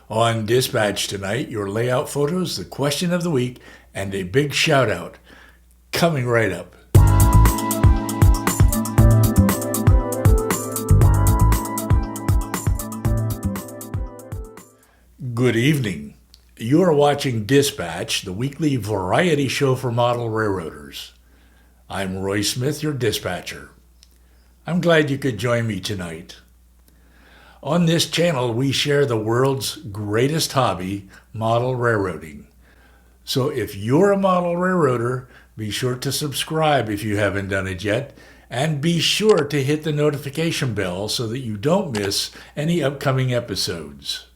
On Dispatch tonight, your layout photos, the question of the week, and a big shout out. Coming right up. Good evening. You are watching Dispatch, the weekly variety show for model railroaders. I'm Roy Smith, your dispatcher. I'm glad you could join me tonight. On this channel, we share the world's greatest hobby, model railroading. So if you're a model railroader, be sure to subscribe if you haven't done it yet, and be sure to hit the notification bell so that you don't miss any upcoming episodes.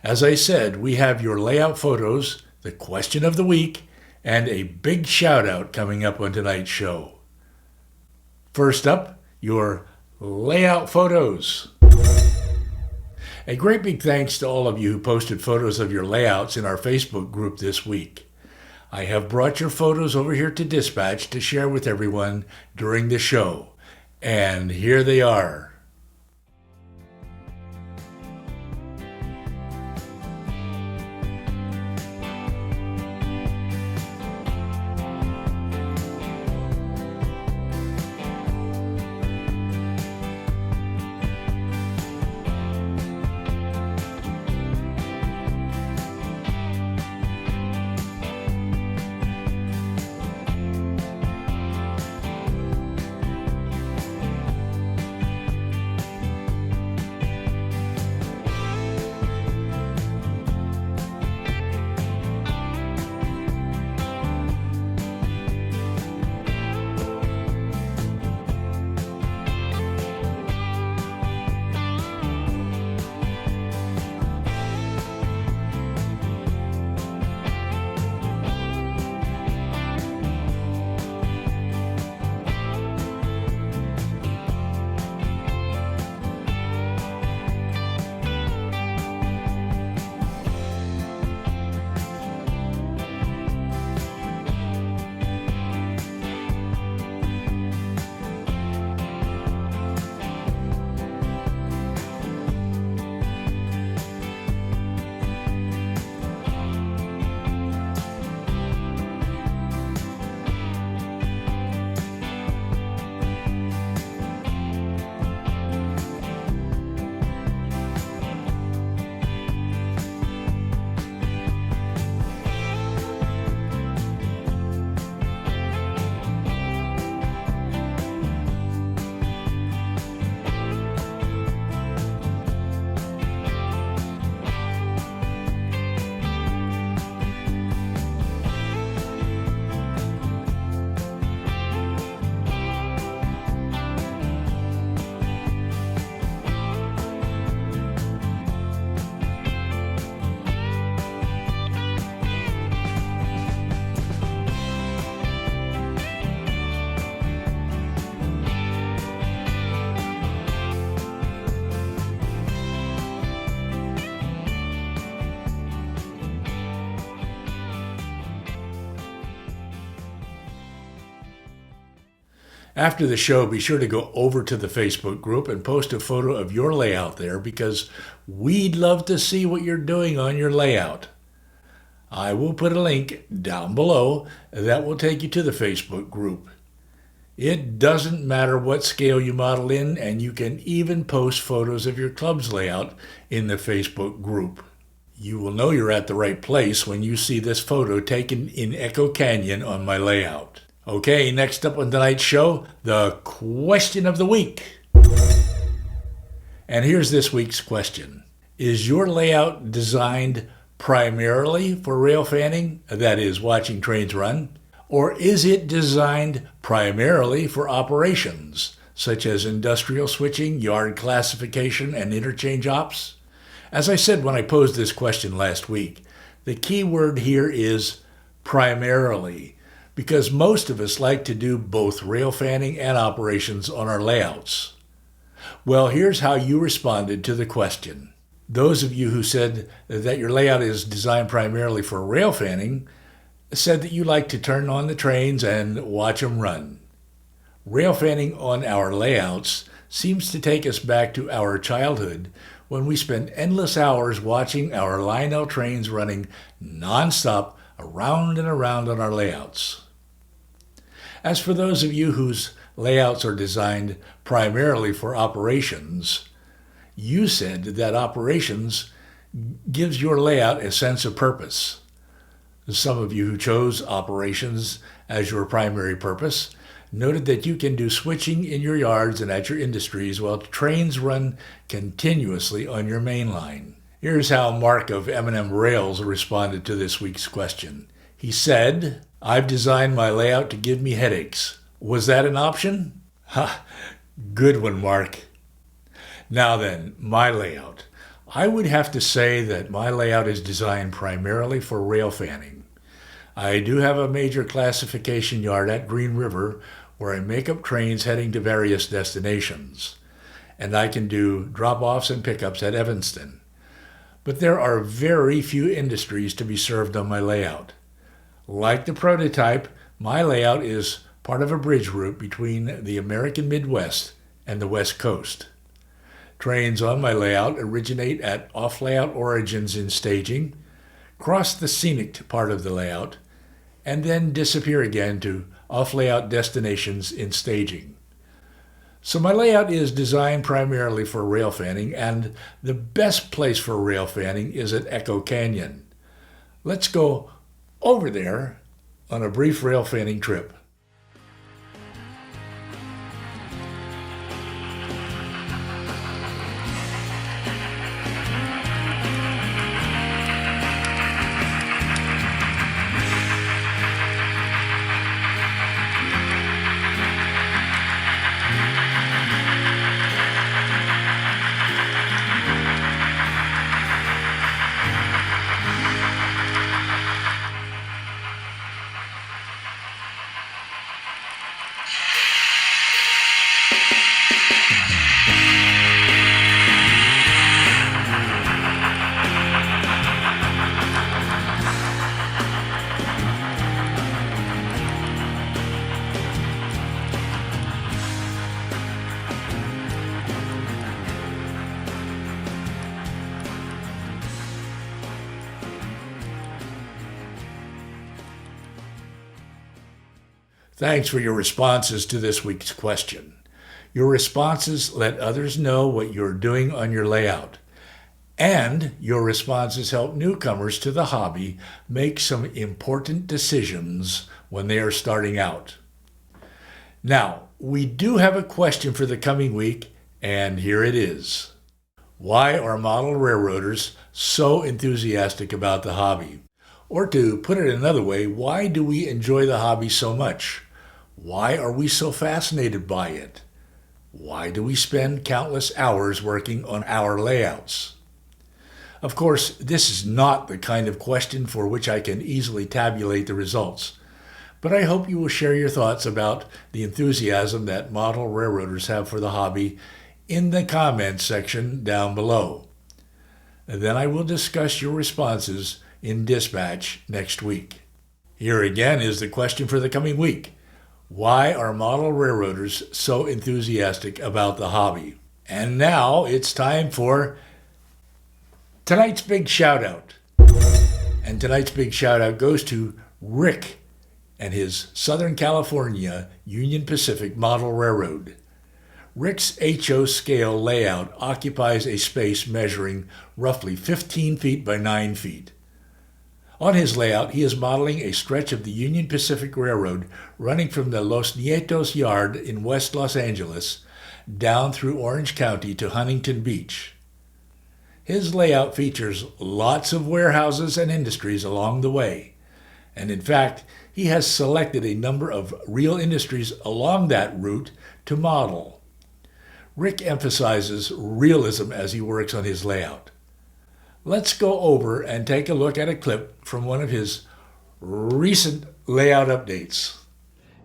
As I said, we have your layout photos, the question of the week, and a big shout out coming up on tonight's show. First up, your layout photos. A great big thanks to all of you who posted photos of your layouts in our Facebook group this week. I have brought your photos over here to Dispatch to share with everyone during the show. And here they are. After the show, be sure to go over to the Facebook group and post a photo of your layout there because we'd love to see what you're doing on your layout. I will put a link down below that will take you to the Facebook group. It doesn't matter what scale you model in, and you can even post photos of your club's layout in the Facebook group. You will know you're at the right place when you see this photo taken in Echo Canyon on my layout. Okay, next up on tonight's show, the question of the week. And here's this week's question. Is your layout designed primarily for rail fanning, that is, watching trains run? Or is it designed primarily for operations, such as industrial switching, yard classification, and interchange ops? As I said when I posed this question last week, the key word here is primarily, because most of us like to do both rail fanning and operations on our layouts. Well, here's how you responded to the question. Those of you who said that your layout is designed primarily for rail fanning said that you like to turn on the trains and watch them run. Rail fanning on our layouts seems to take us back to our childhood when we spend endless hours watching our Lionel trains running nonstop around and around on our layouts. As for those of you whose layouts are designed primarily for operations, you said that operations gives your layout a sense of purpose. Some of you who chose operations as your primary purpose noted that you can do switching in your yards and at your industries while trains run continuously on your main line. Here's how Mark of M&M Rails responded to this week's question. He said, "I've designed my layout to give me headaches. Was that an option?" Ha! Good one, Mark. Now then, my layout. I would have to say that my layout is designed primarily for rail fanning. I do have a major classification yard at Green River where I make up trains heading to various destinations, and I can do drop-offs and pickups at Evanston. But there are very few industries to be served on my layout. Like the prototype, my layout is part of a bridge route between the American Midwest and the West Coast. Trains on my layout originate at off-layout origins in staging, cross the scenic part of the layout, and then disappear again to off-layout destinations in staging. So my layout is designed primarily for rail fanning, and the best place for rail fanning is at Echo Canyon. Let's go over there on a brief rail fanning trip. Thanks for your responses to this week's question. Your responses let others know what you're doing on your layout. And your responses help newcomers to the hobby make some important decisions when they are starting out. Now, we do have a question for the coming week, and here it is. Why are model railroaders so enthusiastic about the hobby? Or to put it another way, why do we enjoy the hobby so much? Why are we so fascinated by it? Why do we spend countless hours working on our layouts? Of course, this is not the kind of question for which I can easily tabulate the results, but I hope you will share your thoughts about the enthusiasm that model railroaders have for the hobby in the comments section down below. And then I will discuss your responses in Dispatch next week. Here again is the question for the coming week. Why are model railroaders so enthusiastic about the hobby? And now it's time for tonight's big shout out. And tonight's big shout out goes to Rick and his Southern California Union Pacific Model Railroad. Rick's HO scale layout occupies a space measuring roughly 15 feet by 9 feet. On his layout, he is modeling a stretch of the Union Pacific Railroad running from the Los Nietos Yard in West Los Angeles down through Orange County to Huntington Beach. His layout features lots of warehouses and industries along the way, and in fact, he has selected a number of real industries along that route to model. Rick emphasizes realism as he works on his layout. Let's go over and take a look at a clip from one of his recent layout updates.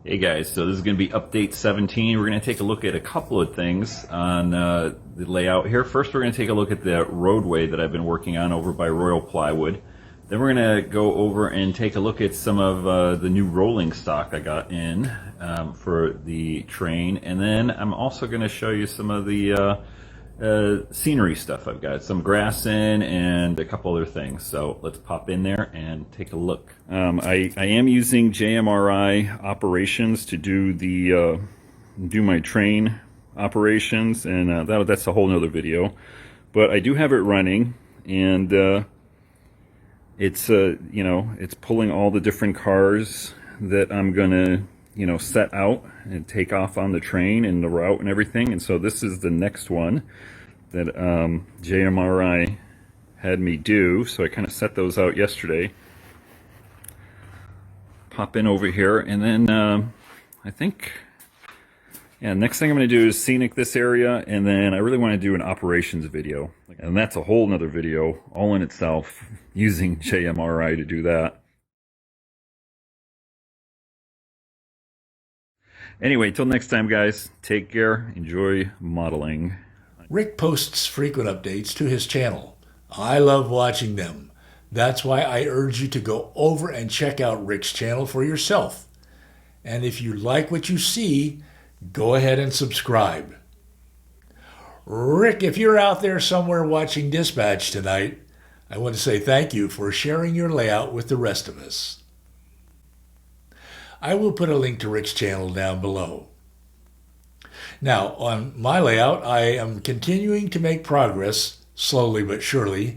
Hey guys, so this is going to be update 17. We're going to take a look at a couple of things on the layout here. First, we're going to take a look at the roadway that I've been working on over by Royal Plywood. Then we're going to go over and take a look at some of the new rolling stock I got in for the train. And then I'm also going to show you some of the scenery stuff. I've got some grass in and a couple other things. So let's pop in there and take a look. I am using JMRI operations to do the do my train operations, and that's a whole nother video. But I do have it running, and it's you know, it's pulling all the different cars that I'm gonna, you know, set out and take off on the train and the route and everything. And so this is the next one that JMRI had me do. So I kind of set those out yesterday. Pop in over here, and then I think, yeah, next thing I'm going to do is scenic this area, and then I really want to do an operations video. And that's a whole nother video all in itself, using JMRI to do that. Anyway, till next time, guys, take care, enjoy modeling. Rick posts frequent updates to his channel. I love watching them. That's why I urge you to go over and check out Rick's channel for yourself. And if you like what you see, go ahead and subscribe. Rick, if you're out there somewhere watching Dispatch tonight, I want to say thank you for sharing your layout with the rest of us. I will put a link to Rick's channel down below. Now, on my layout, I am continuing to make progress, slowly but surely,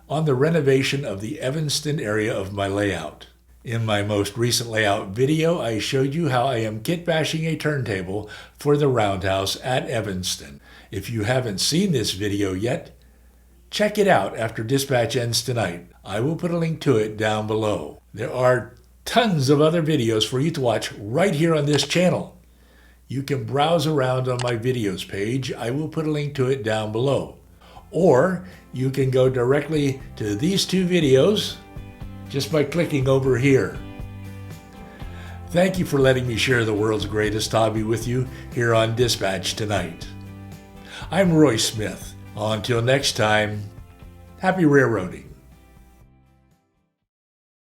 on the renovation of the Evanston area of my layout. In my most recent layout video, I showed you how I am kit bashing a turntable for the roundhouse at Evanston. If you haven't seen this video yet, check it out after Dispatch ends tonight. I will put a link to it down below. There are tons of other videos for you to watch right here on this channel. You can browse around on my videos page. I will put a link to it down below. Or you can go directly to these two videos just by clicking over here. Thank you for letting me share the world's greatest hobby with you here on Dispatch tonight. I'm Roy Smith. Until next time, happy railroading.